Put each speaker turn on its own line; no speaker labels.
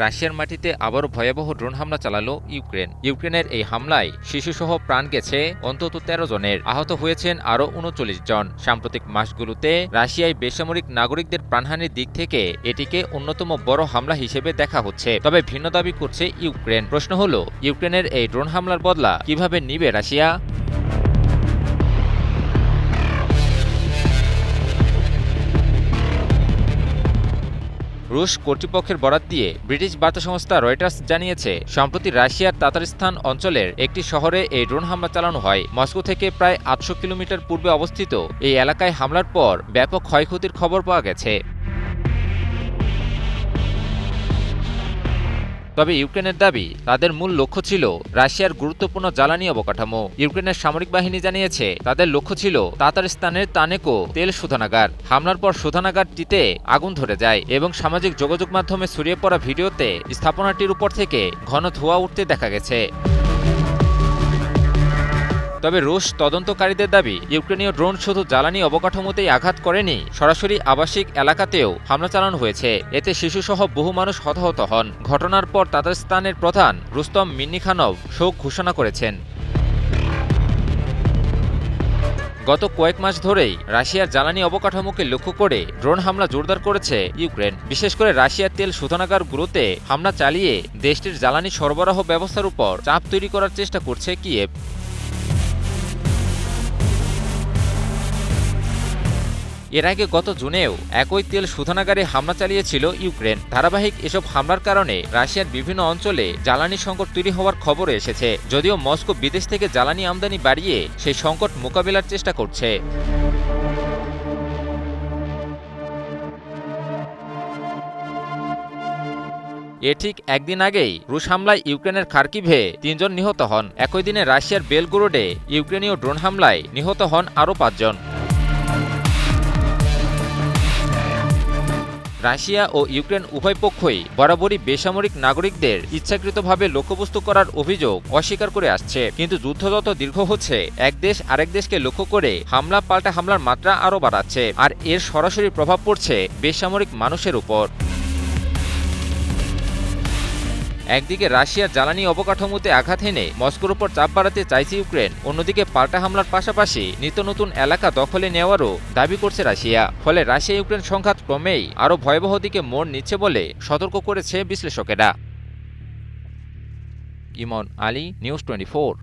রাশিয়ার মাটিতে আবারও ভয়াবহ ড্রোন হামলা চালালো ইউক্রেন। ইউক্রেনের এই হামলায় শিশুসহ প্রাণ গেছে অন্তত ১৩ জনের, আহত হয়েছেন আরও ৩৯ জন। সাম্প্রতিক মাসগুলোতে রাশিয়ায় বেসামরিক নাগরিকদের প্রাণহানির দিক থেকে এটিকে অন্যতম বড় হামলা হিসেবে দেখা হচ্ছে। তবে ভিন্ন দাবি করছে ইউক্রেন। প্রশ্ন হলো, ইউক্রেনের এই ড্রোন হামলার বদলা কিভাবে নিবে রাশিয়া? রুশ কর্তৃপক্ষের বরাত দিয়ে ব্রিটিশ বার্তা সংস্থা রয়টার্স জানিয়েছে, সম্প্রতি রাশিয়ার তাতারস্তান অঞ্চলের একটি শহরে এই ড্রোন হামলা চালানো হয়। মস্কো থেকে প্রায় ৮০০ কিলোমিটার পূর্বে অবস্থিত এই এলাকায় হামলার পর ব্যাপক ক্ষয়ক্ষতির খবর পাওয়া গেছে। তবে ইউক্রেনের দাবি, তাদের মূল লক্ষ্য ছিল রাশিয়ার গুরুত্বপূর্ণ জ্বালানি অবকাঠামো। ইউক্রেনের সামরিক বাহিনী জানিয়েছে, তাদের লক্ষ্য ছিল তাতারস্তানের তানেকো তেল শোধনাগার। হামলার পর শোধনাগারটিতে আগুন ধরে যায় এবং সামাজিক যোগাযোগ মাধ্যমে ছড়িয়ে পড়া ভিডিওতে স্থাপনাটির উপর থেকে ঘন ধোঁয়া উঠতে দেখা গেছে। তবে রুশ তদন্তকারীদের দাবি, ইউক্রেনীয় ড্রোন শুধু জ্বালানি অবকাঠামোতেই আঘাত করেনি, সরাসরি আবাসিক এলাকাতেও হামলা চালানো হয়েছে। এতে শিশুসহ বহু মানুষ হতাহত হন। ঘটনার পর তাতারস্তানের প্রধান রুস্তম মিন্নিখানভ শোক ঘোষণা করেছেন। গত কয়েক মাস ধরেই রাশিয়ার জ্বালানি অবকাঠামোকে লক্ষ্য করে ড্রোন হামলা জোরদার করেছে ইউক্রেন। বিশেষ করে রাশিয়ার তেল শোধনাগারগুলোতে হামলা চালিয়ে দেশটির জ্বালানি সরবরাহ ব্যবস্থার উপর চাপ তৈরি করার চেষ্টা করছে কিয়েভ। এর আগে গত জুনেও একই তেল শোধনাগারে হামলা চালিয়েছিল ইউক্রেন। ধারাবাহিক এসব হামলার কারণে রাশিয়ার বিভিন্ন অঞ্চলে জ্বালানি সংকট তৈরি হওয়ার খবর এসেছে। যদিও মস্কো বিদেশ থেকে জ্বালানি আমদানি বাড়িয়ে সেই সংকট মোকাবিলার চেষ্টা করছে। এর ঠিক একদিন আগেই রুশ হামলায় ইউক্রেনের খার্কিভে ৩ জন নিহত হন। একই দিনে রাশিয়ার বেলগোরোডে ইউক্রেনীয় ড্রোন হামলায় নিহত হন আরও ৫ জন। রাশিয়া ও ইউক্রেন উভয় পক্ষই বরাবরই বেসামরিক নাগরিকদের ইচ্ছাকৃতভাবে লক্ষ্যবস্তু করার অভিযোগ অস্বীকার করে আসছে। কিন্তু যুদ্ধ যত দীর্ঘ হচ্ছে, এক দেশ আরেক দেশকে লক্ষ্য করে হামলা পাল্টা হামলার মাত্রা আরও বাড়াচ্ছে, আর এর সরাসরি প্রভাব পড়ছে বেসামরিক মানুষের উপর। একদিকে রাশিয়ার জ্বালানি অবকাঠামোতে আঘাত এনে মস্কোর উপর চাপ বাড়াতে চাইছে ইউক্রেন, অন্যদিকে পাল্টা হামলার পাশাপাশি নিত্য নতুন এলাকা দখলে নেওয়ারও দাবি করছে রাশিয়া। ফলে রাশিয়া ইউক্রেন সংঘাত ক্রমেই আরও ভয়াবহ দিকে মোড় নিচ্ছে বলে সতর্ক করেছে বিশ্লেষকেরা। ইমন আলী, নিউজ 24।